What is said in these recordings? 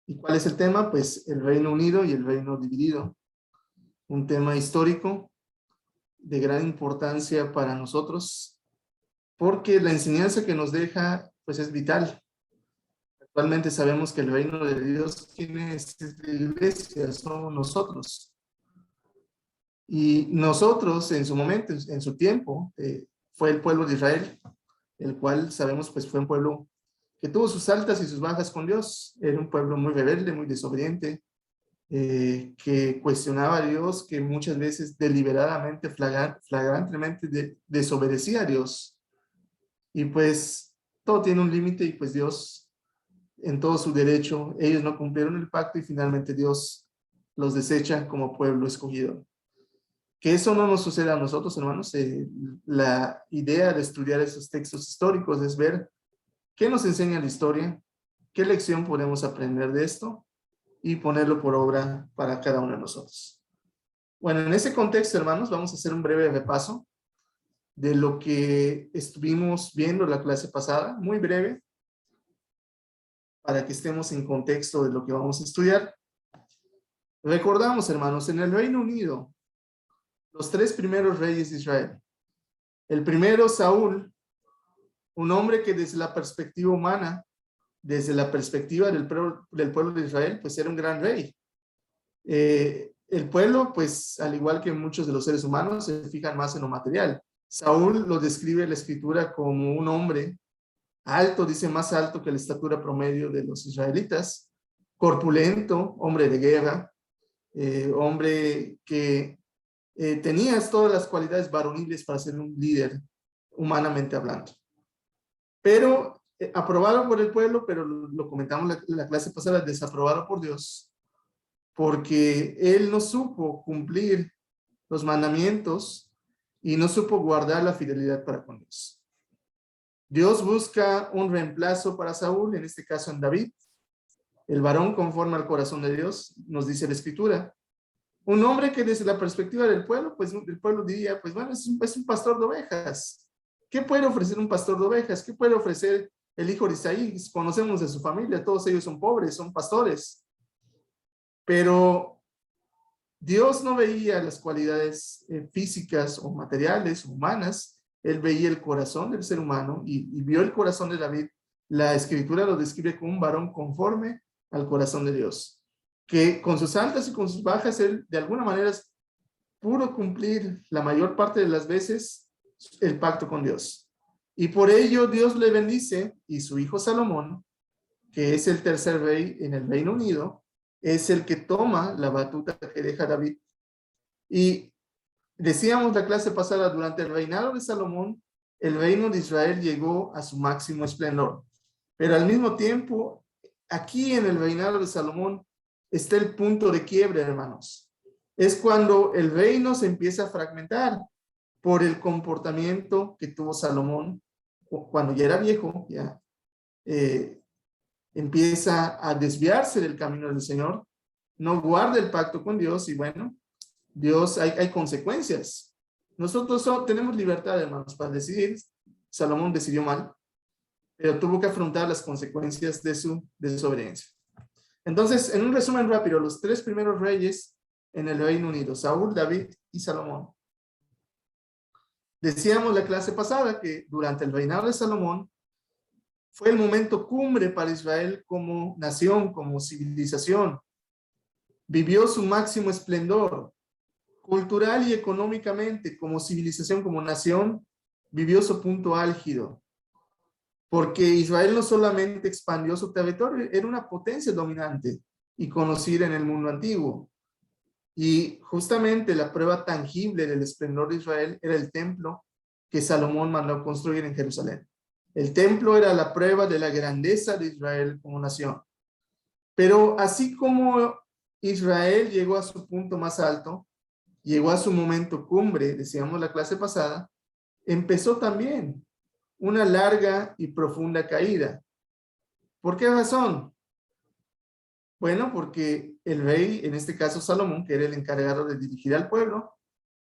¿Y cuál es el tema? Pues el Reino Unido y el Reino Dividido. Un tema histórico de gran importancia para nosotros, porque la enseñanza que nos deja, pues es vital. Actualmente sabemos que el reino de Dios, ¿quién es la iglesia? Somos nosotros. Y nosotros, en su momento, en su tiempo, fue el pueblo de Israel, el cual sabemos, pues fue un pueblo que tuvo sus altas y sus bajas con Dios. Era un pueblo muy rebelde, muy desobediente, que cuestionaba a Dios, que muchas veces deliberadamente, flagrantemente desobedecía a Dios. Y pues todo tiene un límite y pues Dios, en todo su derecho, ellos no cumplieron el pacto y finalmente Dios los desecha como pueblo escogido. Que eso no nos suceda a nosotros, hermanos. La idea de estudiar esos textos históricos es ver qué nos enseña la historia, qué lección podemos aprender de esto y ponerlo por obra para cada uno de nosotros. Bueno, en ese contexto, hermanos, vamos a hacer un breve repaso de lo que estuvimos viendo la clase pasada, muy breve, para que estemos en contexto de lo que vamos a estudiar. Recordamos, hermanos, en el Reino Unido, los tres primeros reyes de Israel. El primero, Saúl, un hombre que desde la perspectiva humana, desde la perspectiva del pueblo de Israel, pues era un gran rey. El pueblo, pues al igual que muchos de los seres humanos, se fijan más en lo material. Saúl lo describe la escritura como un hombre alto, dice más alto que la estatura promedio de los israelitas, corpulento, hombre de guerra, hombre que tenía todas las cualidades varoniles para ser un líder, humanamente hablando. Pero aprobado por el pueblo, pero lo comentamos la clase pasada, desaprobado por Dios, porque él no supo cumplir los mandamientos y no supo guardar la fidelidad para con Dios. Dios busca un reemplazo para Saúl, en este caso en David, el varón conforme al corazón de Dios, nos dice la Escritura. Un hombre que desde la perspectiva del pueblo, pues el pueblo diría, pues bueno, es un pastor de ovejas. ¿Qué puede ofrecer un pastor de ovejas? ¿Qué puede ofrecer el hijo de Isaí? Conocemos de su familia, todos ellos son pobres, son pastores. Pero Dios no veía las cualidades físicas o materiales, humanas. Él veía el corazón del ser humano y vio el corazón de David. La Escritura lo describe como un varón conforme al corazón de Dios, que con sus altas y con sus bajas, él de alguna manera pudo cumplir la mayor parte de las veces el pacto con Dios. Y por ello Dios le bendice, y su hijo Salomón, que es el tercer rey en el Reino Unido, es el que toma la batuta que deja David. Y decíamos la clase pasada, durante el reinado de Salomón, el reino de Israel llegó a su máximo esplendor. Pero al mismo tiempo, aquí en el reinado de Salomón está el punto de quiebre, hermanos. Es cuando el reino se empieza a fragmentar por el comportamiento que tuvo Salomón cuando ya era viejo, ya empieza a desviarse del camino del Señor, no guarda el pacto con Dios y bueno, Dios, hay consecuencias. Nosotros tenemos libertad, hermanos, para decidir. Salomón decidió mal, pero tuvo que afrontar las consecuencias de su desobediencia. Entonces, en un resumen rápido, los tres primeros reyes en el Reino Unido, Saúl, David y Salomón. Decíamos la clase pasada que durante el reinado de Salomón fue el momento cumbre para Israel como nación, como civilización. Vivió su máximo esplendor cultural y económicamente, como civilización, como nación, vivió su punto álgido. Porque Israel no solamente expandió su territorio, era una potencia dominante y conocida en el mundo antiguo. Y justamente la prueba tangible del esplendor de Israel era el templo que Salomón mandó construir en Jerusalén. El templo era la prueba de la grandeza de Israel como nación. Pero así como Israel llegó a su punto más alto, llegó a su momento cumbre, decíamos la clase pasada, empezó también una larga y profunda caída. ¿Por qué razón? Bueno, porque el rey, en este caso Salomón, que era el encargado de dirigir al pueblo,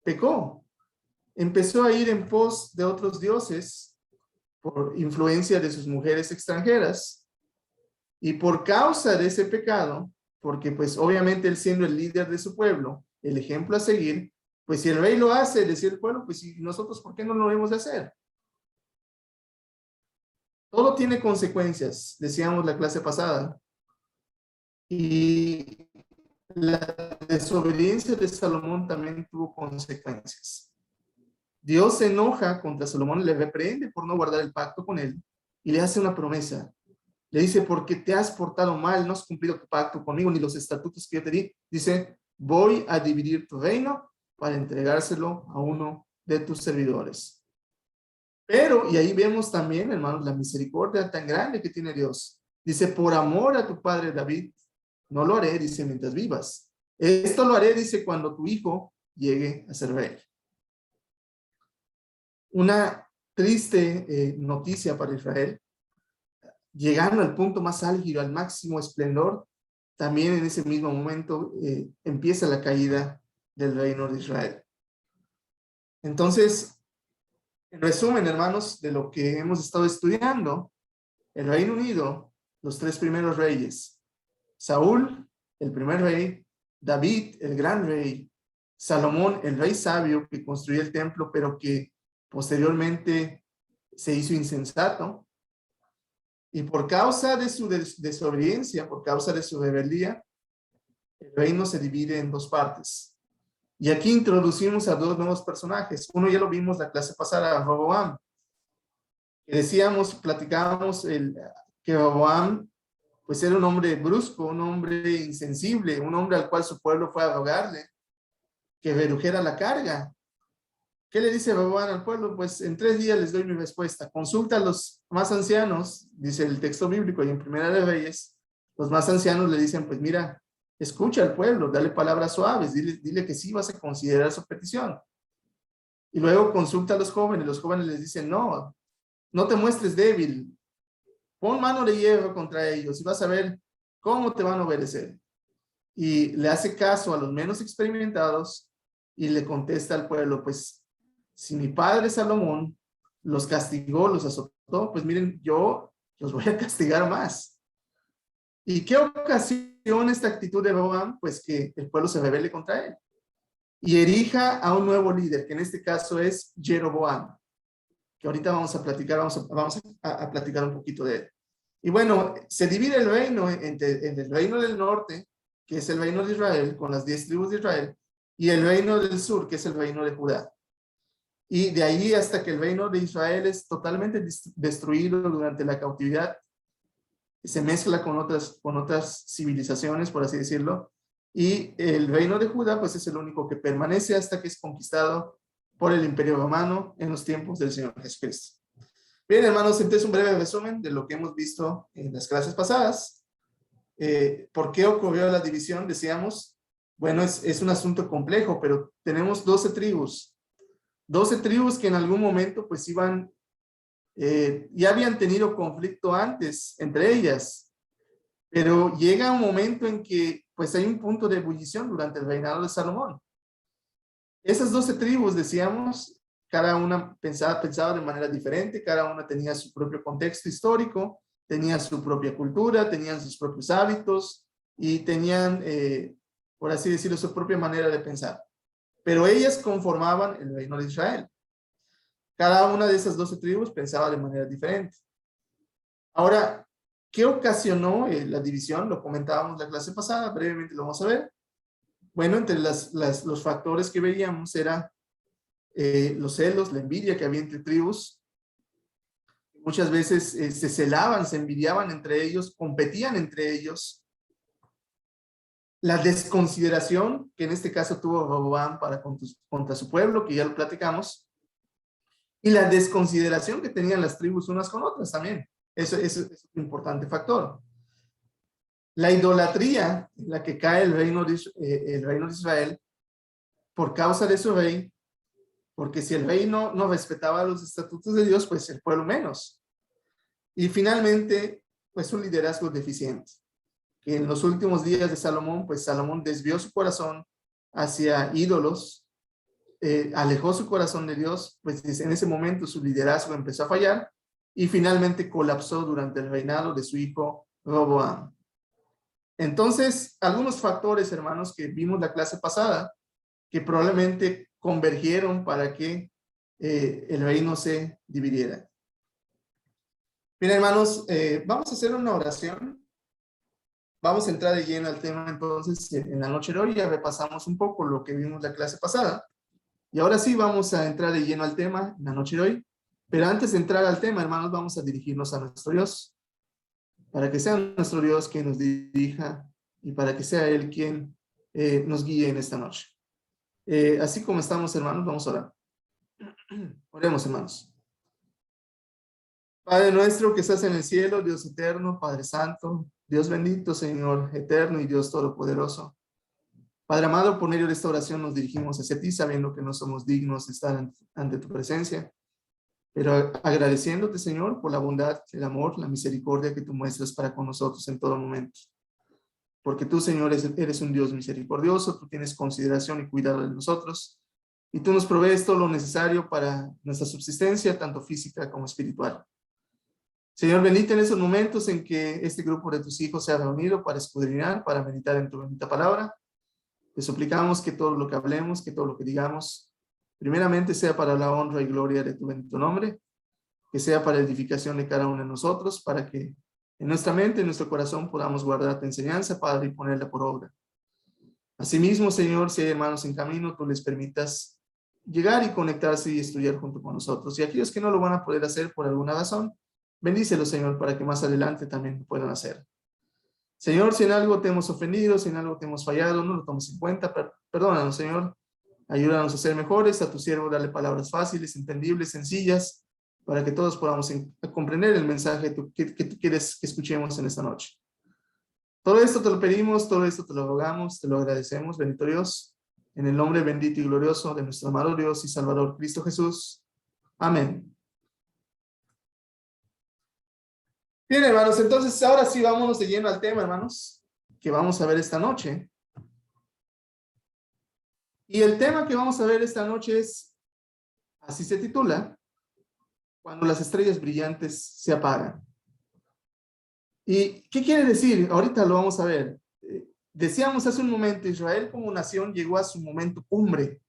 pecó. Empezó a ir en pos de otros dioses por influencia de sus mujeres extranjeras. Y por causa de ese pecado, porque pues obviamente él siendo el líder de su pueblo, el ejemplo a seguir, pues si el rey lo hace, decía el pueblo, pues si nosotros, ¿por qué no lo debemos de hacer? Todo tiene consecuencias, decíamos la clase pasada. Y la desobediencia de Salomón también tuvo consecuencias. Dios se enoja contra Salomón y le reprende por no guardar el pacto con él y le hace una promesa. Le dice, porque te has portado mal, no has cumplido tu pacto conmigo ni los estatutos que yo te di. Dice, voy a dividir tu reino para entregárselo a uno de tus servidores. Pero, y ahí vemos también, hermanos, la misericordia tan grande que tiene Dios. Dice, por amor a tu padre David, no lo haré, dice, mientras vivas. Esto lo haré, dice, cuando tu hijo llegue a ser rey. Una triste noticia para Israel, llegando al punto más álgido, al máximo esplendor, también en ese mismo momento empieza la caída del reino de Israel. Entonces, en resumen, hermanos, de lo que hemos estado estudiando, el Reino Unido, los tres primeros reyes, Saúl, el primer rey, David, el gran rey, Salomón, el rey sabio que construyó el templo, pero que posteriormente se hizo insensato, y por causa de su desobediencia, por causa de su rebeldía, el reino se divide en dos partes. Y aquí introducimos a dos nuevos personajes. Uno ya lo vimos la clase pasada, Roboam. Que decíamos, platicábamos que Roboam pues era un hombre brusco, un hombre insensible, un hombre al cual su pueblo fue a rogarle que redujera la carga. ¿Qué le dice Roboam al pueblo? Pues en 3 días les doy mi respuesta. Consulta a los más ancianos, dice el texto bíblico y en Primera de Reyes, los más ancianos le dicen, pues mira, escucha al pueblo, dale palabras suaves, dile que sí vas a considerar su petición. Y luego consulta a los jóvenes les dicen, no, no te muestres débil, pon mano de hierro contra ellos y vas a ver cómo te van a obedecer. Y le hace caso a los menos experimentados y le contesta al pueblo, pues si mi padre Salomón los castigó, los azotó, pues miren, yo los voy a castigar más. ¿Y qué ocasiona esta actitud de Roboam? Pues que el pueblo se rebele contra él y erija a un nuevo líder, que en este caso es Jeroboam, que ahorita vamos a platicar, vamos a platicar un poquito de él. Y bueno, se divide el reino en el reino del norte, que es el reino de Israel, con las 10 tribus de Israel, y el reino del sur, que es el reino de Judá. Y de ahí hasta que el reino de Israel es totalmente destruido durante la cautividad, se mezcla con otras civilizaciones, por así decirlo, y el reino de Judá pues es el único que permanece hasta que es conquistado por el Imperio Romano en los tiempos del Señor Jesucristo. Bien, hermanos, entonces un breve resumen de lo que hemos visto en las clases pasadas. ¿Por qué ocurrió la división? Decíamos, bueno, es un asunto complejo, pero tenemos 12 tribus que en algún momento pues iban, ya habían tenido conflicto antes entre ellas, pero llega un momento en que pues hay un punto de ebullición durante el reinado de Salomón. Esas 12 tribus, decíamos, cada una pensaba de manera diferente, cada una tenía su propio contexto histórico, tenía su propia cultura, tenían sus propios hábitos y tenían, por así decirlo, su propia manera de pensar. Pero ellas conformaban el reino de Israel. Cada una de esas 12 tribus pensaba de manera diferente. Ahora, ¿qué ocasionó la división? Lo comentábamos la clase pasada, brevemente lo vamos a ver. Bueno, entre los factores que veíamos era los celos, la envidia que había entre tribus. Muchas veces se celaban, se envidiaban entre ellos, competían entre ellos. La desconsideración, que en este caso tuvo Roboam contra su pueblo, que ya lo platicamos. Y la desconsideración que tenían las tribus unas con otras también. Eso es un importante factor. La idolatría en la que cae el reino de Israel por causa de su rey, porque si el rey no respetaba los estatutos de Dios, pues el pueblo menos. Y finalmente, pues un liderazgo deficiente, que en los últimos días de Salomón, pues Salomón desvió su corazón hacia ídolos, alejó su corazón de Dios, pues en ese momento su liderazgo empezó a fallar y finalmente colapsó durante el reinado de su hijo Roboam. Entonces, algunos factores, hermanos, que vimos la clase pasada, que probablemente convergieron para que el reino se dividiera. Bien, hermanos, vamos a hacer una oración. Vamos a entrar de lleno al tema entonces en la noche de hoy. Ya repasamos un poco lo que vimos la clase pasada. Y ahora sí vamos a entrar de lleno al tema en la noche de hoy. Pero antes de entrar al tema, hermanos, vamos a dirigirnos a nuestro Dios. Para que sea nuestro Dios quien nos dirija y para que sea Él quien nos guíe en esta noche. Así como estamos, hermanos, vamos a orar. Oremos, hermanos. Padre nuestro que estás en el cielo, Dios eterno, Padre santo, Dios bendito, Señor eterno y Dios todopoderoso. Padre amado, por medio de esta oración nos dirigimos hacia ti, sabiendo que no somos dignos de estar ante tu presencia, pero agradeciéndote, Señor, por la bondad, el amor, la misericordia que tú muestras para con nosotros en todo momento. Porque tú, Señor, eres un Dios misericordioso, tú tienes consideración y cuidado de nosotros, y tú nos provees todo lo necesario para nuestra subsistencia, tanto física como espiritual. Señor, bendito en esos momentos en que este grupo de tus hijos se ha reunido para escudriñar, para meditar en tu bendita palabra. Te suplicamos que todo lo que hablemos, que todo lo que digamos, primeramente sea para la honra y gloria de tu bendito nombre, que sea para edificación de cada uno de nosotros, para que en nuestra mente, en nuestro corazón podamos guardar tu enseñanza, Padre, y ponerla por obra. Asimismo, Señor, si hay hermanos en camino, tú les permitas llegar y conectarse y estudiar junto con nosotros. Y aquellos que no lo van a poder hacer por alguna razón, bendícelos, Señor, para que más adelante también lo puedan hacer. Señor, si en algo te hemos ofendido, si en algo te hemos fallado, no lo tomes en cuenta, perdónanos, Señor. Ayúdanos a ser mejores, a tu siervo dale palabras fáciles, entendibles, sencillas, para que todos podamos comprender el mensaje que tú quieres que escuchemos en esta noche. Todo esto te lo pedimos, todo esto te lo rogamos, te lo agradecemos, bendito Dios, en el nombre bendito y glorioso de nuestro amado Dios y Salvador Cristo Jesús. Amén. Bien, hermanos, entonces ahora sí vámonos de lleno al tema, hermanos, que vamos a ver esta noche. Y el tema que vamos a ver esta noche es, así se titula, Cuando las estrellas brillantes se apagan. ¿Y qué quiere decir? Ahorita lo vamos a ver. Decíamos hace un momento, Israel como nación llegó a su momento cumbre,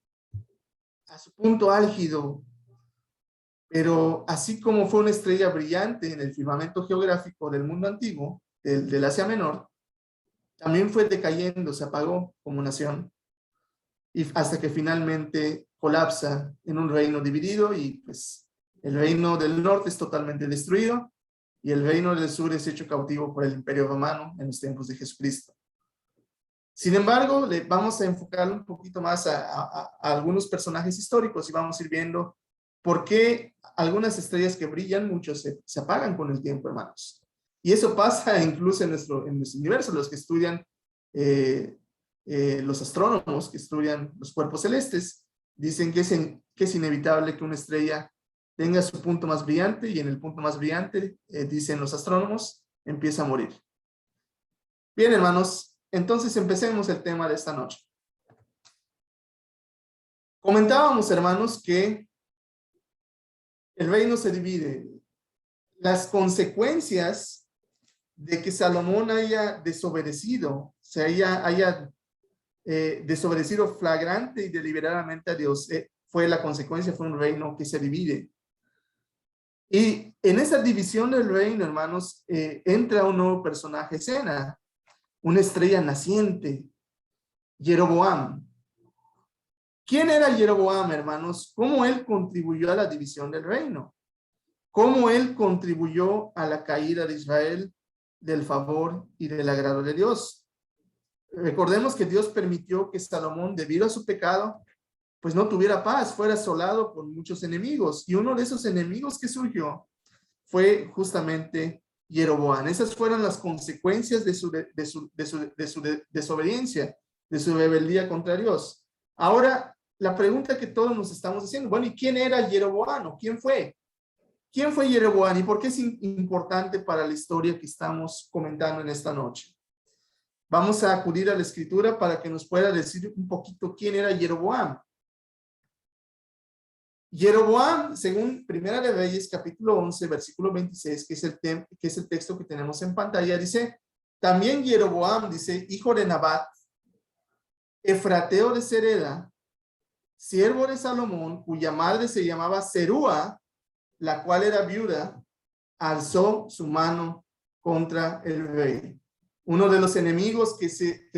a su punto álgido, pero así como fue una estrella brillante en el firmamento geográfico del mundo antiguo, del Asia Menor, también fue decayendo, se apagó como nación, y hasta que finalmente colapsa en un reino dividido, y pues el reino del norte es totalmente destruido, y el reino del sur es hecho cautivo por el Imperio Romano en los tiempos de Jesucristo. Sin embargo, vamos a enfocar un poquito más a algunos personajes históricos y vamos a ir viendo por qué algunas estrellas que brillan mucho se apagan con el tiempo, hermanos. Y eso pasa incluso en nuestro universo. Los que estudian, los astrónomos que estudian los cuerpos celestes, dicen que es inevitable que una estrella tenga su punto más brillante y en el punto más brillante, dicen los astrónomos, empieza a morir. Bien, hermanos. Entonces empecemos el tema de esta noche. Comentábamos, hermanos, que el reino se divide. Las consecuencias de que Salomón haya desobedecido, haya desobedecido flagrante y deliberadamente a Dios, fue un reino que se divide. Y en esa división del reino, hermanos, entra un nuevo personaje a escena, una estrella naciente, Jeroboam. ¿Quién era Jeroboam, hermanos? ¿Cómo él contribuyó a la división del reino? ¿Cómo él contribuyó a la caída de Israel del favor y del agrado de Dios? Recordemos que Dios permitió que Salomón, debido a su pecado, pues no tuviera paz, fuera asolado por muchos enemigos. Y uno de esos enemigos que surgió fue justamente Jeroboam. Esas fueron las consecuencias de su desobediencia, de su rebeldía contra Dios. Ahora, la pregunta que todos nos estamos haciendo, bueno, ¿y quién era Jeroboam? ¿O quién fue? ¿Quién fue Jeroboam y por qué es importante para la historia que estamos comentando en esta noche? Vamos a acudir a la escritura para que nos pueda decir un poquito quién era Jeroboam. Jeroboam, según Primera de Reyes, capítulo 11, versículo 26, que es el texto que tenemos en pantalla, dice, también Jeroboam, dice, hijo de Nabat, efrateo de Sereda, siervo de Salomón, cuya madre se llamaba Serúa, la cual era viuda, alzó su mano contra el rey. Uno de los enemigos que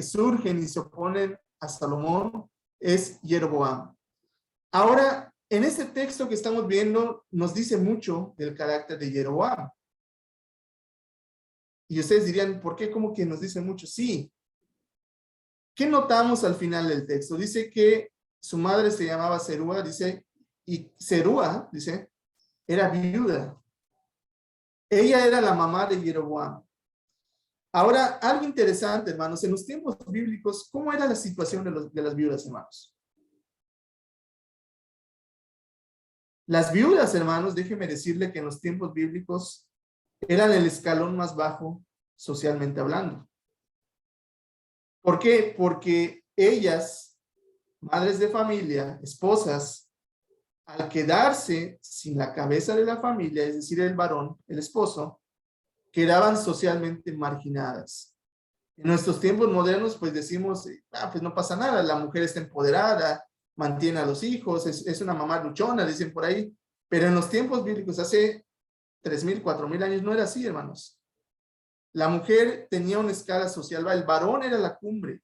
surgen y se oponen a Salomón es Jeroboam. Ahora, en este texto que estamos viendo, nos dice mucho del carácter de Jeroboam. Y ustedes dirían, ¿por qué? ¿Cómo que nos dice mucho? Sí. ¿Qué notamos al final del texto? Dice que su madre se llamaba Serúa, dice, y Serúa, dice, era viuda. Ella era la mamá de Jeroboam. Ahora, algo interesante, hermanos, en los tiempos bíblicos, ¿cómo era la situación de las viudas, hermanos? Las viudas, hermanos, déjeme decirle que en los tiempos bíblicos eran el escalón más bajo socialmente hablando. ¿Por qué? Porque ellas, madres de familia, esposas, al quedarse sin la cabeza de la familia, es decir, el varón, el esposo, quedaban socialmente marginadas. En nuestros tiempos modernos, pues decimos, pues no pasa nada, la mujer está empoderada, mantiene a los hijos, es una mamá luchona, dicen por ahí, pero en los tiempos bíblicos, hace 3,000, 4,000 años, no era así, hermanos. La mujer tenía una escala social, el varón era la cumbre,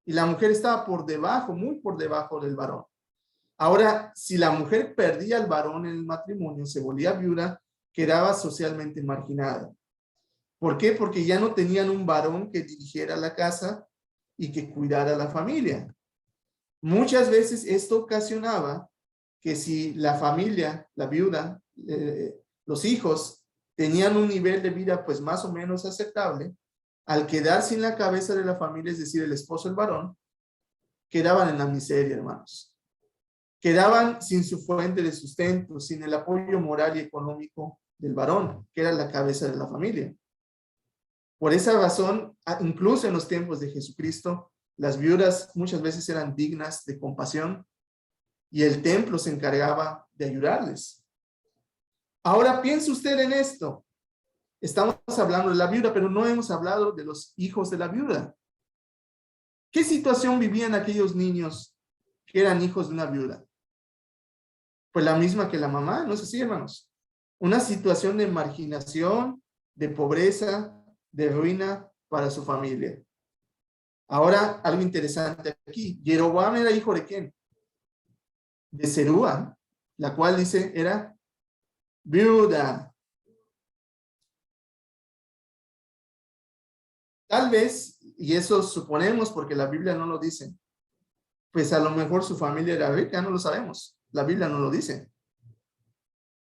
y la mujer estaba por debajo, muy por debajo del varón. Ahora, si la mujer perdía al varón en el matrimonio, se volvía viuda, quedaba socialmente marginada. ¿Por qué? Porque ya no tenían un varón que dirigiera la casa y que cuidara a la familia. Muchas veces esto ocasionaba que si la familia, la viuda, los hijos tenían un nivel de vida pues más o menos aceptable, al quedar sin la cabeza de la familia, es decir, el esposo, el varón, quedaban en la miseria, hermanos. Quedaban sin su fuente de sustento, sin el apoyo moral y económico del varón, que era la cabeza de la familia. Por esa razón, incluso en los tiempos de Jesucristo, las viudas muchas veces eran dignas de compasión y el templo se encargaba de ayudarles. Ahora piense usted en esto. Estamos hablando de la viuda, pero no hemos hablado de los hijos de la viuda. ¿Qué situación vivían aquellos niños que eran hijos de una viuda? Pues la misma que la mamá, ¿no es así, hermanos? Una situación de marginación, de pobreza, de ruina para su familia. Ahora, algo interesante aquí. Jeroboam era hijo de quién? De Serúa, la cual dice era viuda. Tal vez, y eso suponemos porque la Biblia no lo dice, pues a lo mejor su familia era rica, no lo sabemos. La Biblia no lo dice.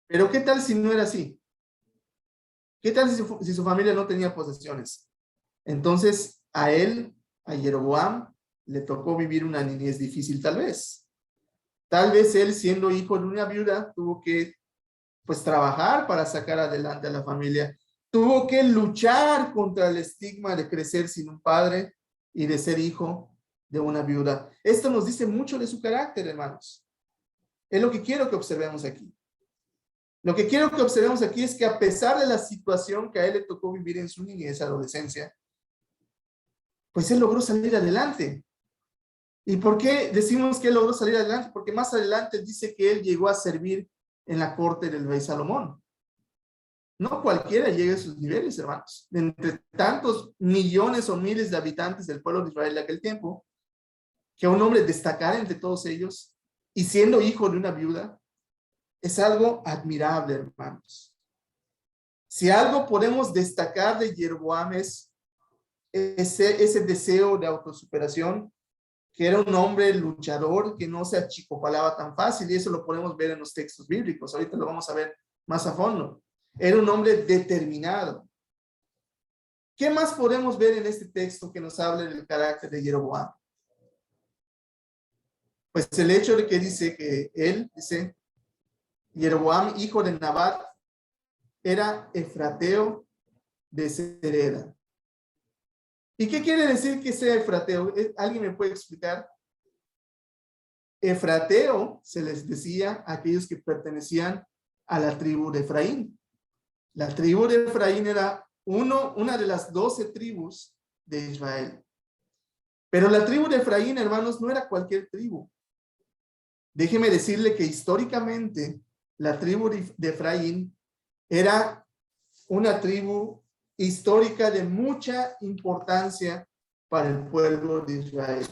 Pero ¿qué tal si no era así? ¿Qué tal si su familia no tenía posesiones? Entonces, a él, a Jeroboam, le tocó vivir una niñez difícil tal vez. Tal vez él, siendo hijo de una viuda, tuvo que pues trabajar para sacar adelante a la familia. Tuvo que luchar contra el estigma de crecer sin un padre y de ser hijo de una viuda. Esto nos dice mucho de su carácter, hermanos. Es lo que quiero que observemos aquí. Lo que quiero que observemos aquí es que a pesar de la situación que a él le tocó vivir en su niñez, adolescencia, pues él logró salir adelante. ¿Y por qué decimos que él logró salir adelante? Porque más adelante dice que él llegó a servir en la corte del rey Salomón. No cualquiera llega a esos niveles, hermanos. Entre tantos millones o miles de habitantes del pueblo de Israel de aquel tiempo, que un hombre destacara entre todos ellos y siendo hijo de una viuda, es algo admirable, hermanos. Si algo podemos destacar de Jeroboam es ese deseo de autosuperación, que era un hombre luchador, que no se achicopalaba tan fácil, y eso lo podemos ver en los textos bíblicos. Ahorita lo vamos a ver más a fondo. Era un hombre determinado. ¿Qué más podemos ver en este texto que nos habla del carácter de Jeroboam? Pues el hecho de que dice que él, dice, Jeroboam, hijo de Nabat, era efrateo de Sereda. ¿Y qué quiere decir que sea efrateo? ¿Alguien me puede explicar? efrateo se les decía a aquellos que pertenecían a la tribu de Efraín. La tribu de Efraín era una de las 12 tribus de Israel. Pero la tribu de Efraín, hermanos, no era cualquier tribu. Déjeme decirle que históricamente la tribu de Efraín era una tribu histórica de mucha importancia para el pueblo de Israel.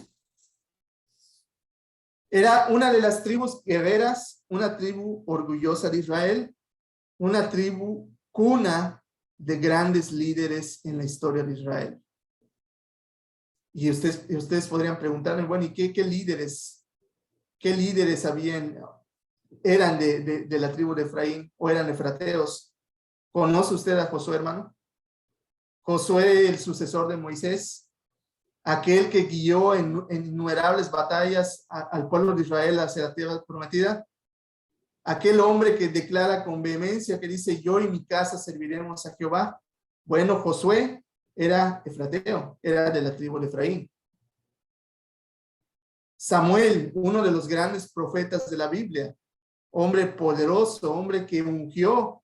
Era una de las tribus guerreras, una tribu orgullosa de Israel, una tribu cuna de grandes líderes en la historia de Israel. Y ustedes podrían preguntarme, bueno, ¿y qué líderes eran de la tribu de Efraín o eran efrateos? ¿Conoce usted a Josué, hermano? Josué, el sucesor de Moisés, aquel que guió en innumerables batallas al pueblo de Israel hacia la tierra prometida, aquel hombre que declara con vehemencia, que dice, yo y mi casa serviremos a Jehová. Bueno, Josué era efrateo, era de la tribu de Efraín. Samuel, uno de los grandes profetas de la Biblia, hombre poderoso, hombre que ungió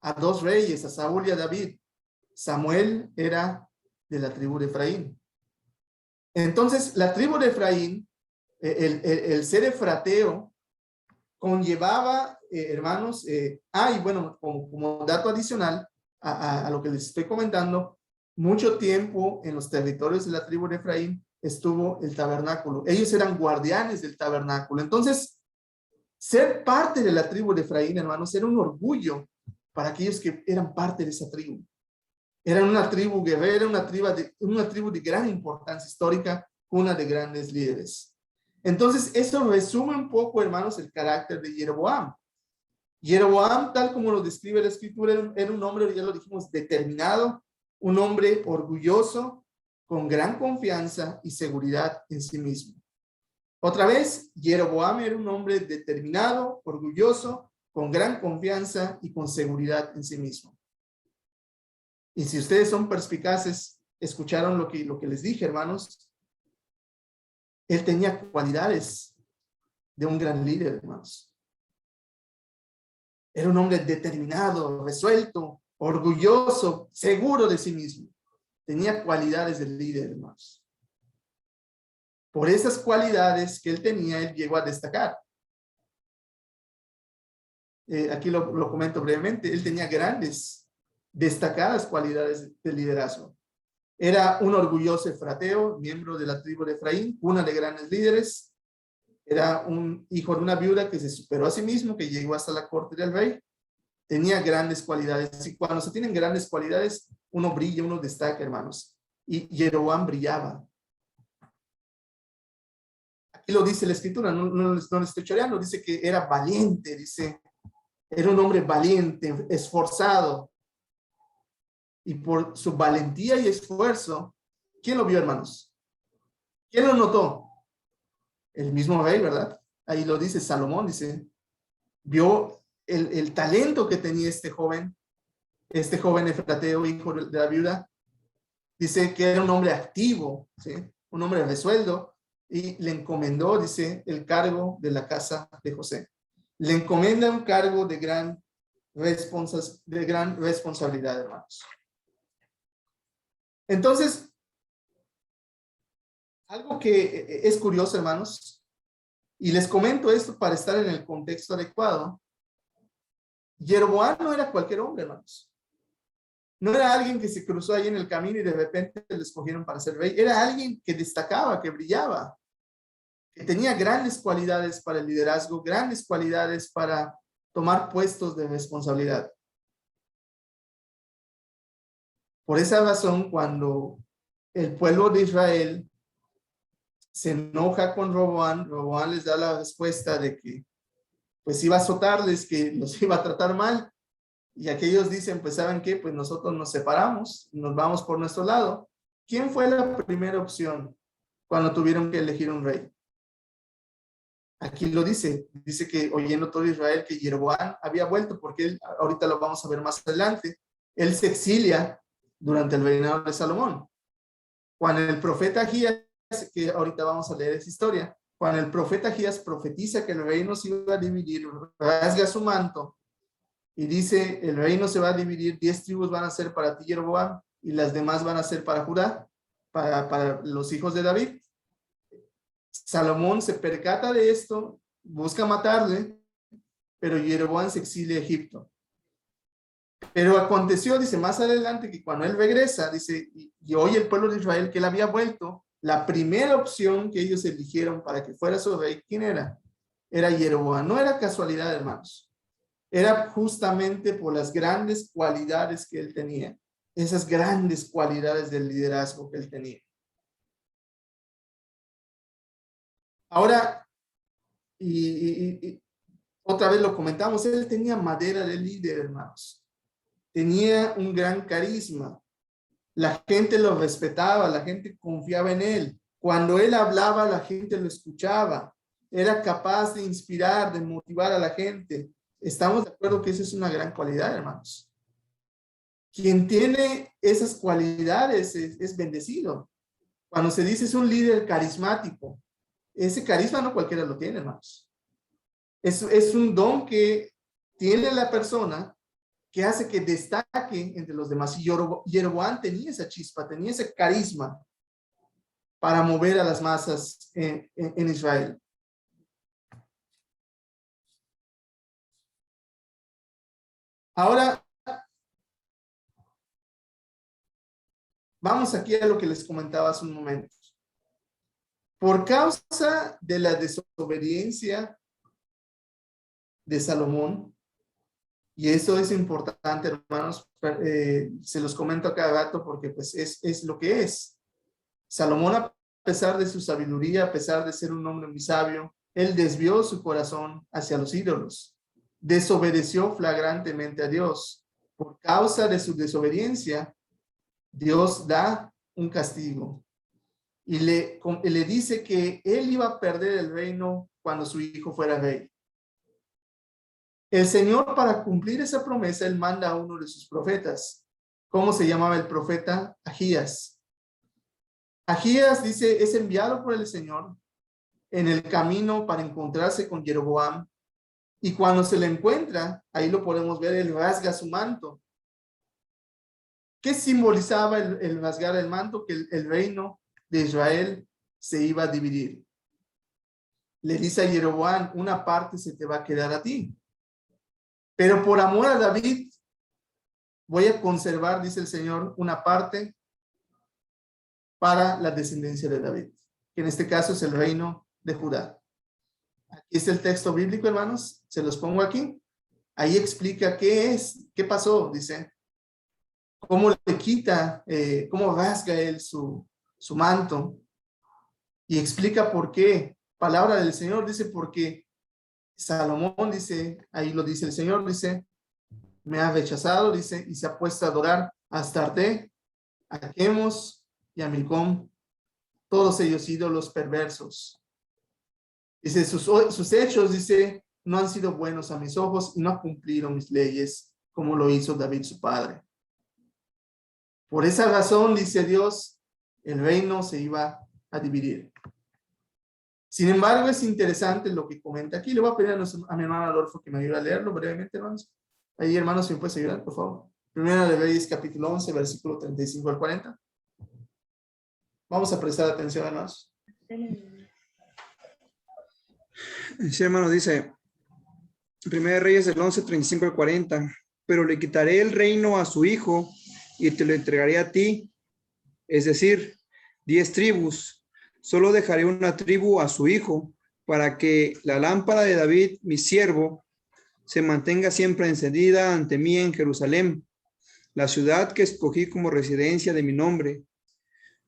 a 2 reyes, a Saúl y a David. Samuel era de la tribu de Efraín. Entonces, la tribu de Efraín, el ser efrateo, conllevaba, hermanos, y bueno, como dato adicional a lo que les estoy comentando, mucho tiempo en los territorios de la tribu de Efraín estuvo el tabernáculo. Ellos eran guardianes del tabernáculo. Entonces, ser parte de la tribu de Efraín, hermanos, era un orgullo para aquellos que eran parte de esa tribu. Eran una tribu guerrera, una tribu de gran importancia histórica, una de grandes líderes. Entonces, eso resume un poco, hermanos, el carácter de Jeroboam. Jeroboam, tal como lo describe la Escritura, era un hombre, ya lo dijimos, determinado, un hombre orgulloso, con gran confianza y seguridad en sí mismo. Otra vez, Jeroboam era un hombre determinado, orgulloso, con gran confianza y con seguridad en sí mismo. Y si ustedes son perspicaces, escucharon lo que les dije, hermanos. Él tenía cualidades de un gran líder, hermanos. Era un hombre determinado, resuelto, orgulloso, seguro de sí mismo. Tenía cualidades de líder, hermanos. Por esas cualidades que él tenía, él llegó a destacar. Aquí lo comento brevemente. Él tenía grandes, destacadas cualidades de liderazgo. Era un orgulloso efrateo, miembro de la tribu de Efraín, una de grandes líderes. Era un hijo de una viuda que se superó a sí mismo, que llegó hasta la corte del rey. Tenía grandes cualidades. Y cuando se tienen grandes cualidades, uno brilla, uno destaca, hermanos. Y Jeroboam brillaba. Aquí lo dice la Escritura, no le estoy choreando, dice que era valiente, dice, era un hombre valiente, esforzado. Y por su valentía y esfuerzo, ¿quién lo vio, hermanos? ¿Quién lo notó? El mismo rey, ¿verdad? Ahí lo dice Salomón, dice, vio el talento que tenía este joven efrateo, hijo de la viuda. Dice que era un hombre activo, ¿sí? Un hombre resuelto, y le encomendó, dice, el cargo de la casa de José. Le encomienda un cargo de gran responsabilidad, hermanos. Entonces, algo que es curioso, hermanos, y les comento esto para estar en el contexto adecuado. Jeroboam no era cualquier hombre, hermanos. No era alguien que se cruzó ahí en el camino y de repente le escogieron para ser rey. Era alguien que destacaba, que brillaba, que tenía grandes cualidades para el liderazgo, grandes cualidades para tomar puestos de responsabilidad. Por esa razón, cuando el pueblo de Israel se enoja con Roboam, Roboam les da la respuesta de que pues iba a azotarles, que los iba a tratar mal. Y aquellos dicen, pues ¿saben qué? Pues nosotros nos separamos, nos vamos por nuestro lado. ¿Quién fue la primera opción cuando tuvieron que elegir un rey? Aquí lo dice que oyendo todo Israel que Jeroboam había vuelto, porque él, ahorita lo vamos a ver más adelante, él se exilia durante el reinado de Salomón. Cuando el profeta Agías, que ahorita vamos a leer esa historia, cuando el profeta Ahías profetiza que el reino se iba a dividir, rasga su manto y dice, el reino se va a dividir, 10 tribus van a ser para ti, Jeroboam, y las demás van a ser para Judá, para los hijos de David. Salomón se percata de esto, busca matarle, pero Jeroboam se exilia a Egipto. Pero aconteció, dice, más adelante, que cuando él regresa, dice, y oye el pueblo de Israel que él había vuelto, la primera opción que ellos eligieron para que fuera su rey, ¿quién era? Era Jeroboam. No era casualidad, hermanos. Era justamente por las grandes cualidades que él tenía. Esas grandes cualidades del liderazgo que él tenía. Ahora, y otra vez lo comentamos, él tenía madera de líder, hermanos. Tenía un gran carisma. La gente lo respetaba, la gente confiaba en él. Cuando él hablaba, la gente lo escuchaba. Era capaz de inspirar, de motivar a la gente. Estamos de acuerdo que esa es una gran cualidad, hermanos. Quien tiene esas cualidades es bendecido. Cuando se dice es un líder carismático, ese carisma no cualquiera lo tiene, hermanos. Es un don que tiene la persona que hace que destaque entre los demás. Y Jeroboam tenía esa chispa, tenía ese carisma para mover a las masas en Israel. Ahora, vamos aquí a lo que les comentaba hace un momento. Por causa de la desobediencia de Salomón, y eso es importante, hermanos, se los comento a cada rato porque pues es lo que es. Salomón, a pesar de su sabiduría, a pesar de ser un hombre muy sabio, él desvió su corazón hacia los ídolos. Desobedeció flagrantemente a Dios. Por causa de su desobediencia, Dios da un castigo. Y le dice que él iba a perder el reino cuando su hijo fuera rey. El Señor, para cumplir esa promesa, él manda a uno de sus profetas. ¿Cómo se llamaba el profeta? Ahías. Ahías, dice, es enviado por el Señor en el camino para encontrarse con Jeroboam. Y cuando se le encuentra, ahí lo podemos ver, él rasga su manto. ¿Qué simbolizaba el rasgar el manto? Que el reino de Israel se iba a dividir. Le dice a Jeroboam, una parte se te va a quedar a ti. Pero por amor a David, voy a conservar, dice el Señor, una parte para la descendencia de David, que en este caso es el reino de Judá. Aquí está el texto bíblico, hermanos, se los pongo aquí. Ahí explica qué es, qué pasó, dice, cómo le quita, cómo rasga él su manto, y explica por qué. Palabra del Señor, dice, porque Salomón, dice, ahí lo dice el Señor, dice, me ha rechazado, dice, y se ha puesto a adorar a Astarte, a Quemos y a Milcom, todos ellos ídolos perversos. Dice, sus hechos, dice, no han sido buenos a mis ojos y no ha cumplido mis leyes como lo hizo David su padre. Por esa razón, dice Dios, el reino se iba a dividir. Sin embargo, es interesante lo que comenta aquí. Le voy a pedir a mi hermano Adolfo que me ayude a leerlo brevemente, hermanos. Ahí, hermanos, si me puedes ayudar, por favor. Primera de Reyes, capítulo 11, versículo 35 al 40. Vamos a prestar atención, hermanos. Sí, hermano, dice, Primera de Reyes del 11, 35 al 40. Pero le quitaré el reino a su hijo y te lo entregaré a ti. Es decir, 10 tribus. Solo dejaré una tribu a su hijo para que la lámpara de David, mi siervo, se mantenga siempre encendida ante mí en Jerusalén, la ciudad que escogí como residencia de mi nombre.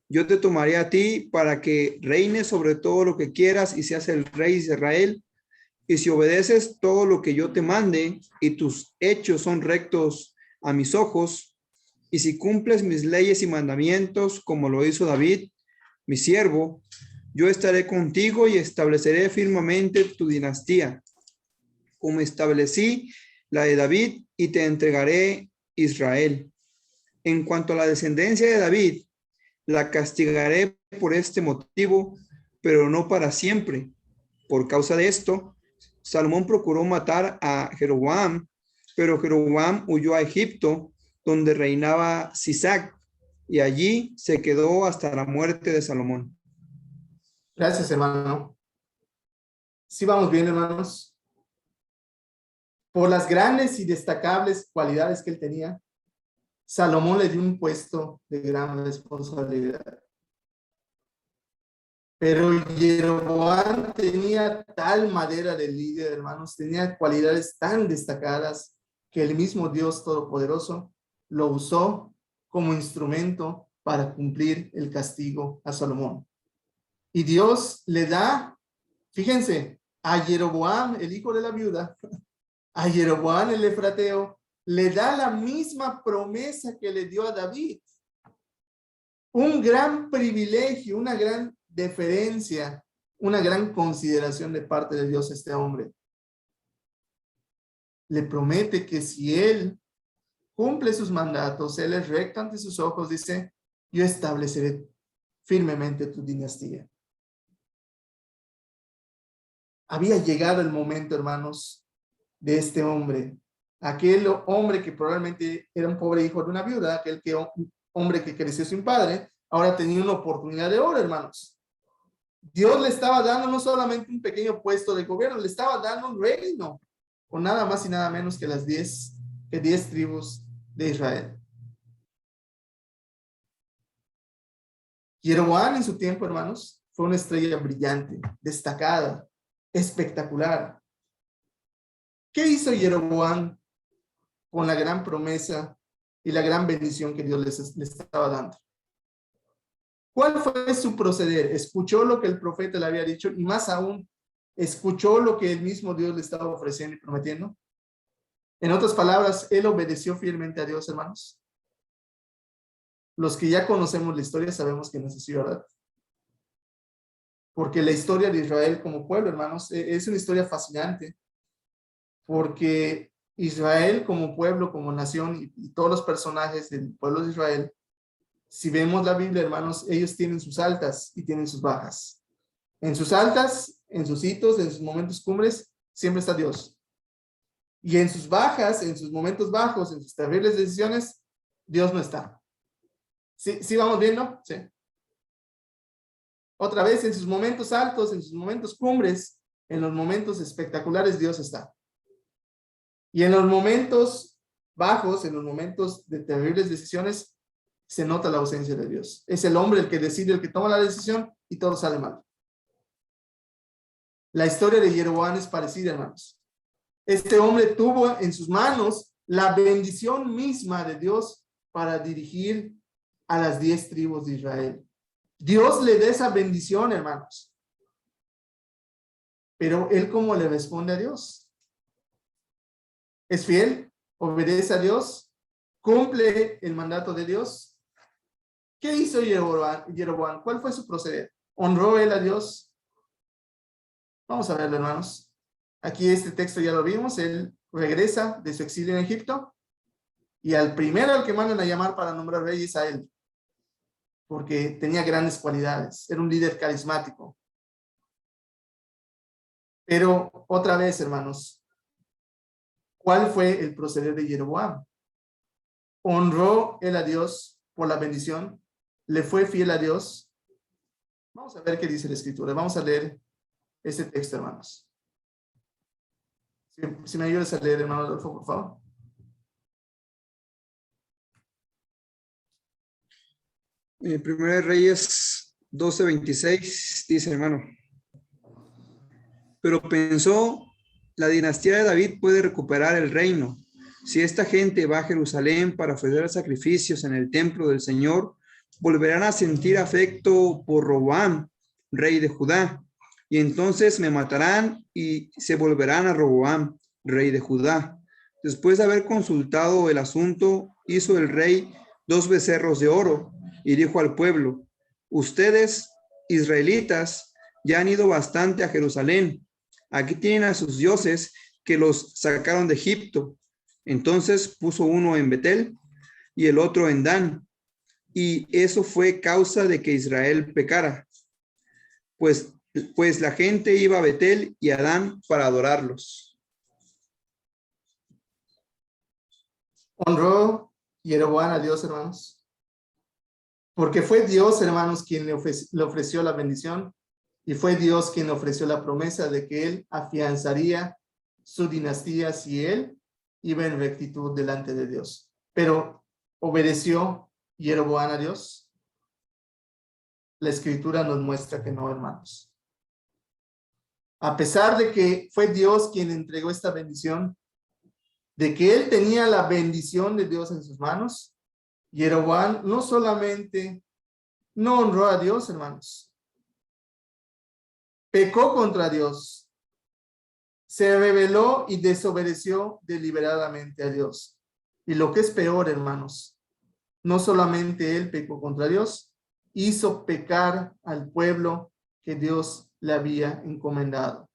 Yo te tomaré a ti para que reines sobre todo lo que quieras y seas el rey de Israel. Y si obedeces todo lo que yo te mande y tus hechos son rectos a mis ojos, y si cumples mis leyes y mandamientos como lo hizo David, mi siervo, yo estaré contigo y estableceré firmemente tu dinastía, como establecí la de David, y te entregaré Israel. En cuanto a la descendencia de David, la castigaré por este motivo, pero no para siempre, Por causa de esto, Salomón procuró matar a Jeroboam, pero Jeroboam huyó a Egipto, donde reinaba Sisac, y allí se quedó hasta la muerte de Salomón. Gracias, hermano. Sí vamos bien, hermanos. Por las grandes y destacables cualidades que él tenía, Salomón le dio un puesto de gran responsabilidad. Pero Jeroboam tenía tal madera de líder, hermanos, tenía cualidades tan destacadas que el mismo Dios Todopoderoso lo usó como instrumento para cumplir el castigo a Salomón. Y Dios le da, fíjense, a Jeroboam, el hijo de la viuda, a Jeroboam el efrateo, le da la misma promesa que le dio a David. Un gran privilegio, una gran deferencia, una gran consideración de parte de Dios a este hombre. Le promete que si él cumple sus mandatos, él es recto ante sus ojos, dice, yo estableceré firmemente tu dinastía. Había llegado el momento, hermanos, de este hombre, aquel hombre que probablemente era un pobre hijo de una viuda, aquel hombre que creció sin padre, ahora tenía una oportunidad de oro, hermanos. Dios le estaba dando no solamente un pequeño puesto de gobierno, le estaba dando un reino, con nada más y nada menos que las 10 tribus de Israel. Jeroboam en su tiempo, hermanos, fue una estrella brillante, destacada, espectacular. ¿Qué hizo Jeroboam con la gran promesa y la gran bendición que Dios le estaba dando? ¿Cuál fue su proceder? Escuchó lo que el profeta le había dicho y más aún, escuchó lo que el mismo Dios le estaba ofreciendo y prometiendo. En otras palabras, él obedeció fielmente a Dios, hermanos. Los que ya conocemos la historia sabemos que no es así, ¿verdad? Porque la historia de Israel como pueblo, hermanos, es una historia fascinante. Porque Israel como pueblo, como nación y todos los personajes del pueblo de Israel, si vemos la Biblia, hermanos, ellos tienen sus altas y tienen sus bajas. En sus altas, en sus hitos, en sus momentos cumbres, siempre está Dios. Y en sus bajas, en sus momentos bajos, en sus terribles decisiones, Dios no está. ¿Sí vamos viendo? Sí. Otra vez, en sus momentos altos, en sus momentos cumbres, en los momentos espectaculares, Dios está. Y en los momentos bajos, en los momentos de terribles decisiones, se nota la ausencia de Dios. Es el hombre el que decide, el que toma la decisión y todo sale mal. La historia de Jeroboam es parecida, hermanos. Este hombre tuvo en sus manos la bendición misma de Dios para dirigir a las 10 tribus de Israel. Dios le da esa bendición, hermanos. Pero él, ¿cómo le responde a Dios? ¿Es fiel? ¿Obedece a Dios? ¿Cumple el mandato de Dios? ¿Qué hizo Jeroboam? ¿Cuál fue su proceder? ¿Honró él a Dios? Vamos a verlo, hermanos. Aquí este texto ya lo vimos. Él regresa de su exilio en Egipto y al primero al que mandan a llamar para nombrar rey es a él, porque tenía grandes cualidades. Era un líder carismático. Pero otra vez, hermanos, ¿cuál fue el proceder de Jeroboam? ¿Honró él a Dios por la bendición? ¿Le fue fiel a Dios? Vamos a ver qué dice la Escritura. Vamos a leer este texto, hermanos. Si me ayudas a leer, hermano Adolfo, por favor. Primero de Reyes 12:26 dice, hermano, pero pensó, la dinastía de David puede recuperar el reino. Si esta gente va a Jerusalén para ofrecer sacrificios en el templo del Señor, volverán a sentir afecto por Roboam, rey de Judá, y entonces me matarán y se volverán a Roboam, rey de Judá. Después de haber consultado el asunto, hizo el rey 2 becerros de oro y dijo al pueblo, ustedes, israelitas, ya han ido bastante a Jerusalén. Aquí tienen a sus dioses que los sacaron de Egipto. Entonces puso uno en Betel y el otro en Dan. Y eso fue causa de que Israel pecara. Pues pues la gente iba a Betel y a Dan para adorarlos. Honró Jeroboam a Dios, hermanos. Porque fue Dios, hermanos, quien le ofreció la bendición y fue Dios quien le ofreció la promesa de que él afianzaría su dinastía si él iba en rectitud delante de Dios. Pero ¿obedeció Jeroboam a Dios? La escritura nos muestra que no, hermanos. A pesar de que fue Dios quien entregó esta bendición, de que él tenía la bendición de Dios en sus manos, Jeroboam no solamente no honró a Dios, hermanos, pecó contra Dios, se rebeló y desobedeció deliberadamente a Dios. Y lo que es peor, hermanos, no solamente él pecó contra Dios, hizo pecar al pueblo que Dios le había encomendado.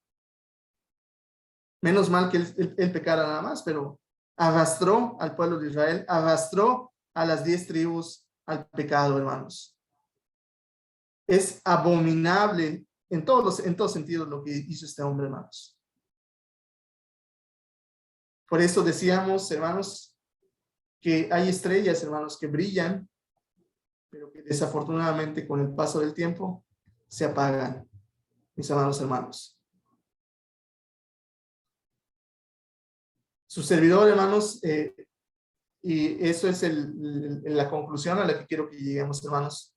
Menos mal que él pecara nada más, pero arrastró al pueblo de Israel, arrastró a las 10 tribus al pecado, hermanos. Es abominable en todos sentidos lo que hizo este hombre, hermanos. Por eso decíamos, hermanos, que hay estrellas, hermanos, que brillan, pero que desafortunadamente con el paso del tiempo se apagan, mis amados hermanos. Su servidor, hermanos, y eso es la conclusión a la que quiero que lleguemos, hermanos.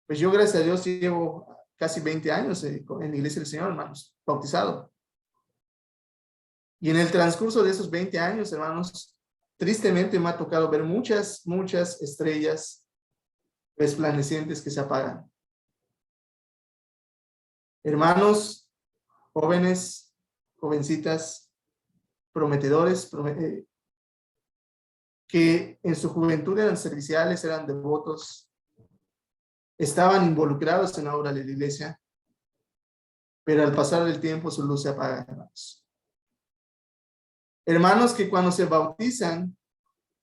Pues yo, gracias a Dios, llevo casi 20 años en la Iglesia del Señor, hermanos, bautizado. Y en el transcurso de esos 20 años, hermanos, tristemente me ha tocado ver muchas estrellas resplandecientes que se apagan. Hermanos, jóvenes, jovencitas, prometedores, que en su juventud eran serviciales, eran devotos, estaban involucrados en la obra de la iglesia, pero al pasar del tiempo su luz se apaga, hermanos. Hermanos que cuando se bautizan,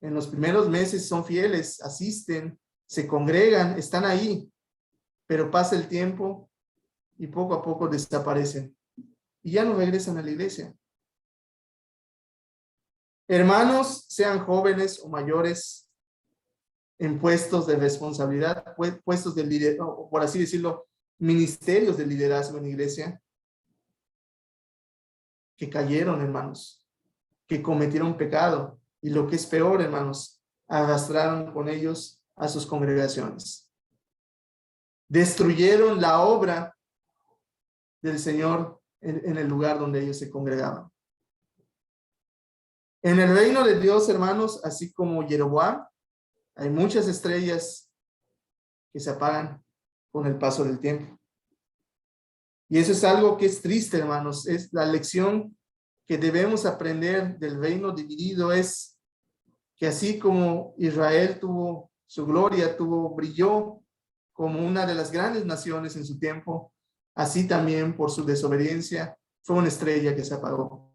en los primeros meses son fieles, asisten, se congregan, están ahí, pero pasa el tiempo y poco a poco desaparecen y ya no regresan a la iglesia. Hermanos, sean jóvenes o mayores, en puestos de responsabilidad, puestos de liderazgo, por así decirlo, ministerios de liderazgo en la iglesia, que cayeron, hermanos, que cometieron pecado, y lo que es peor, hermanos, arrastraron con ellos a sus congregaciones. Destruyeron la obra del Señor en el lugar donde ellos se congregaban. En el reino de Dios, hermanos, así como Jeroboam, hay muchas estrellas que se apagan con el paso del tiempo. Y eso es algo que es triste, hermanos. Es la lección que debemos aprender del reino dividido, es que así como Israel tuvo su gloria, brilló como una de las grandes naciones en su tiempo, así también por su desobediencia fue una estrella que se apagó.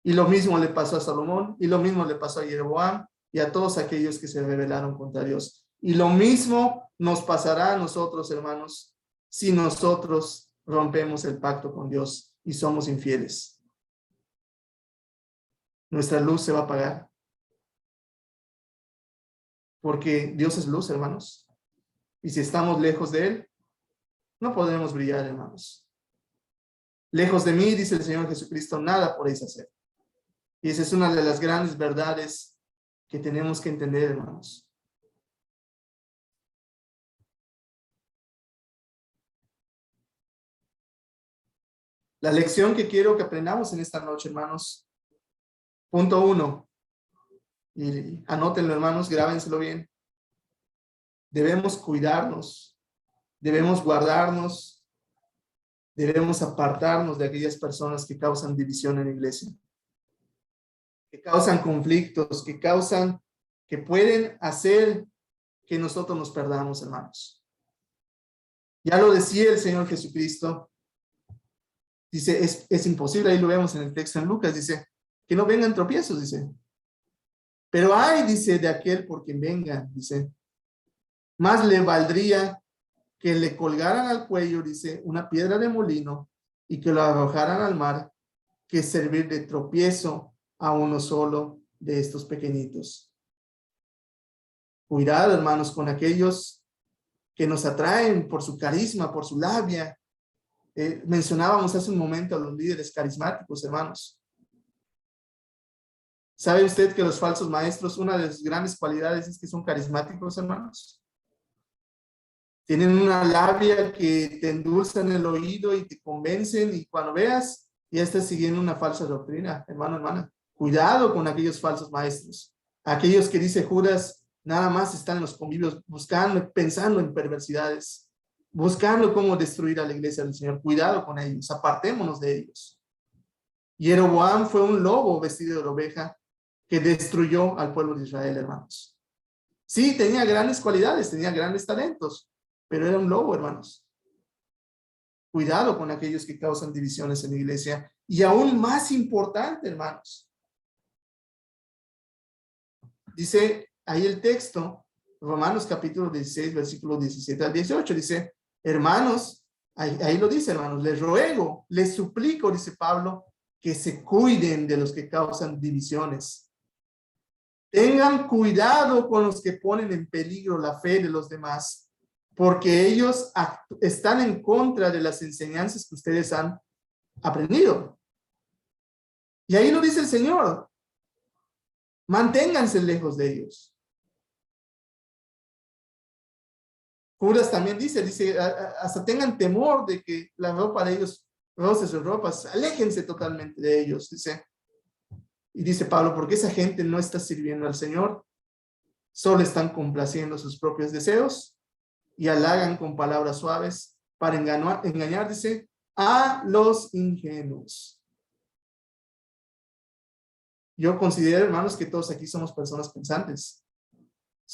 Y lo mismo le pasó a Salomón, y lo mismo le pasó a Jeroboam y a todos aquellos que se rebelaron contra Dios. Y lo mismo nos pasará a nosotros, hermanos, si nosotros rompemos el pacto con Dios y somos infieles. Nuestra luz se va a apagar. Porque Dios es luz, hermanos. Y si estamos lejos de Él, no podremos brillar, hermanos. Lejos de mí, dice el Señor Jesucristo, nada podéis hacer. Y esa es una de las grandes verdades que tenemos que entender, hermanos. La lección que quiero que aprendamos en esta noche, hermanos. Punto 1. Y anótenlo, hermanos, grábenselo bien. Debemos cuidarnos, debemos guardarnos, debemos apartarnos de aquellas personas que causan división en la iglesia, que causan conflictos, que pueden hacer que nosotros nos perdamos, hermanos. Ya lo decía el Señor Jesucristo. Dice, es imposible, ahí lo vemos en el texto en Lucas, dice, que no vengan tropiezos, dice. Pero ay, dice, de aquel por quien venga, dice, más le valdría que le colgaran al cuello, dice, una piedra de molino y que lo arrojaran al mar, que servir de tropiezo a uno solo de estos pequeñitos. Cuidado, hermanos, con aquellos que nos atraen por su carisma, por su labia. Mencionábamos hace un momento a los líderes carismáticos, hermanos. ¿Sabe usted que los falsos maestros, una de sus grandes cualidades es que son carismáticos, hermanos? Tienen una labia que te endulzan el oído y te convencen, y cuando veas, ya estás siguiendo una falsa doctrina, hermano, hermana. Cuidado con aquellos falsos maestros. Aquellos que dice Judas, nada más están en los convivios buscando, pensando en perversidades, buscando cómo destruir a la iglesia del Señor. Cuidado con ellos, apartémonos de ellos. Jeroboam fue un lobo vestido de oveja que destruyó al pueblo de Israel, hermanos. Sí, tenía grandes cualidades, tenía grandes talentos, pero era un lobo, hermanos. Cuidado con aquellos que causan divisiones en la iglesia. Y aún más importante, hermanos, dice ahí el texto, Romanos capítulo 16, versículo 17 al 18, dice, hermanos, ahí lo dice, hermanos, les ruego, les suplico, dice Pablo, que se cuiden de los que causan divisiones. Tengan cuidado con los que ponen en peligro la fe de los demás, porque ellos están en contra de las enseñanzas que ustedes han aprendido. Y ahí lo dice el Señor. Manténganse lejos de ellos. Judas también dice, hasta tengan temor de que la ropa de ellos roce sus ropas, aléjense totalmente de ellos, dice. Y dice Pablo, porque esa gente no está sirviendo al Señor, solo están complaciendo sus propios deseos y halagan con palabras suaves para engañar, dice, a los ingenuos. Yo considero, hermanos, que todos aquí somos personas pensantes.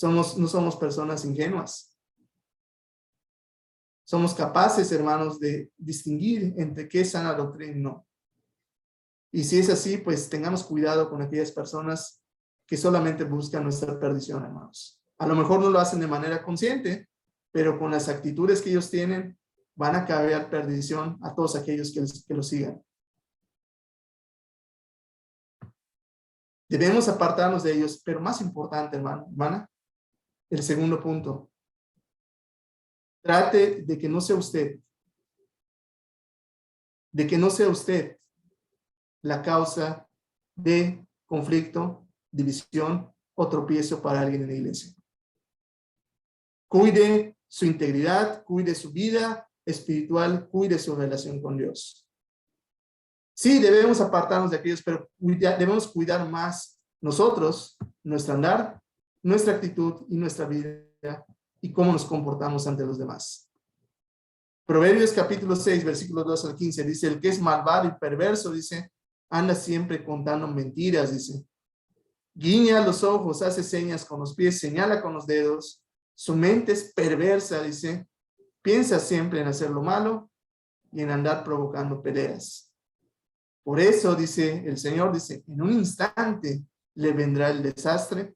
No somos personas ingenuas. Somos capaces, hermanos, de distinguir entre qué es sana doctrina y no. Y si es así, pues tengamos cuidado con aquellas personas que solamente buscan nuestra perdición, hermanos. A lo mejor no lo hacen de manera consciente, pero con las actitudes que ellos tienen, van a caer perdición a todos aquellos que los sigan. Debemos apartarnos de ellos, pero más importante, hermano, hermana, el segundo punto. Trate de que no sea usted la causa de conflicto, división o tropiezo para alguien en la iglesia. Cuide su integridad, cuide su vida espiritual, cuide su relación con Dios. Sí, debemos apartarnos de aquellos, pero debemos cuidar más nosotros, nuestro andar, nuestra actitud y nuestra vida y cómo nos comportamos ante los demás. Proverbios capítulo 6, versículos 2 al 15, dice, el que es malvado y perverso, dice, anda siempre contando mentiras, dice. Guiña los ojos, hace señas con los pies, señala con los dedos. Su mente es perversa, dice. Piensa siempre en hacer lo malo y en andar provocando peleas. Por eso, dice el Señor, dice, en un instante le vendrá el desastre,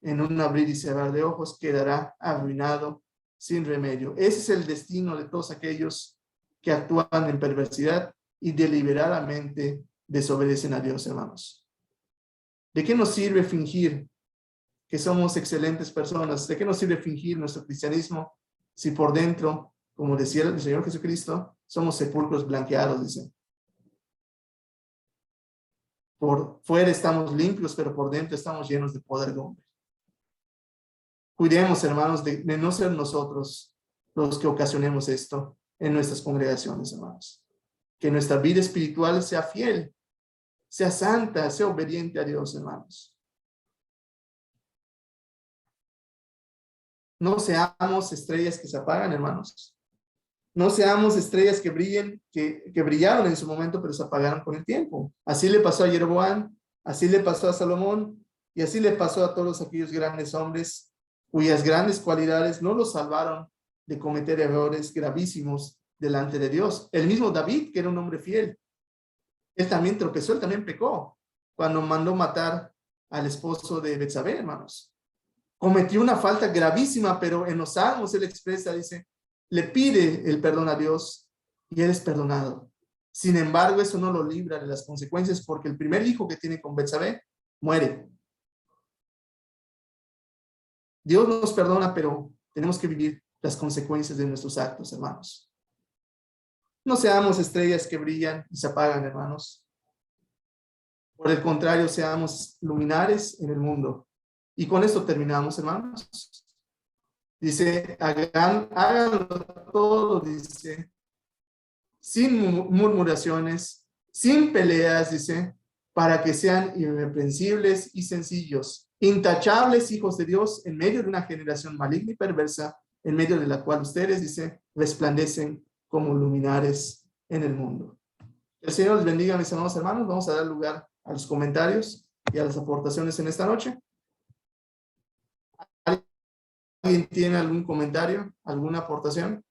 en un abrir y cerrar de ojos quedará arruinado sin remedio. Ese es el destino de todos aquellos que actúan en perversidad y deliberadamente desobedecen a Dios, hermanos. ¿De qué nos sirve fingir que somos excelentes personas? ¿De qué nos sirve fingir nuestro cristianismo si por dentro, como decía el Señor Jesucristo, somos sepulcros blanqueados, dice? Por fuera estamos limpios, pero por dentro estamos llenos de poder de hombre. Cuidemos, hermanos, de no ser nosotros los que ocasionemos esto en nuestras congregaciones, hermanos. Que nuestra vida espiritual sea fiel, sea santa, sea obediente a Dios, hermanos. No seamos estrellas que se apagan, hermanos. No seamos estrellas que brillen, que brillaron en su momento, pero se apagaron con el tiempo. Así le pasó a Jeroboam, así le pasó a Salomón, y así le pasó a todos aquellos grandes hombres cuyas grandes cualidades no los salvaron de cometer errores gravísimos delante de Dios. El mismo David, que era un hombre fiel, él también tropezó, él también pecó cuando mandó matar al esposo de Betsabé, hermanos. Cometió una falta gravísima, pero en los Salmos él expresa, dice, le pide el perdón a Dios y él es perdonado. Sin embargo, eso no lo libra de las consecuencias porque el primer hijo que tiene con Betsabé muere. Dios nos perdona, pero tenemos que vivir las consecuencias de nuestros actos, hermanos. No seamos estrellas que brillan y se apagan, hermanos. Por el contrario, seamos luminares en el mundo. Y con esto terminamos, hermanos. Dice, háganlo todo, dice, sin murmuraciones, sin peleas, dice, para que sean irreprensibles y sencillos, intachables hijos de Dios en medio de una generación maligna y perversa, en medio de la cual ustedes, dice, resplandecen como luminares en el mundo. El Señor les bendiga, mis amados hermanos. Vamos a dar lugar a los comentarios y a las aportaciones en esta noche. ¿Alguien tiene algún comentario, alguna aportación?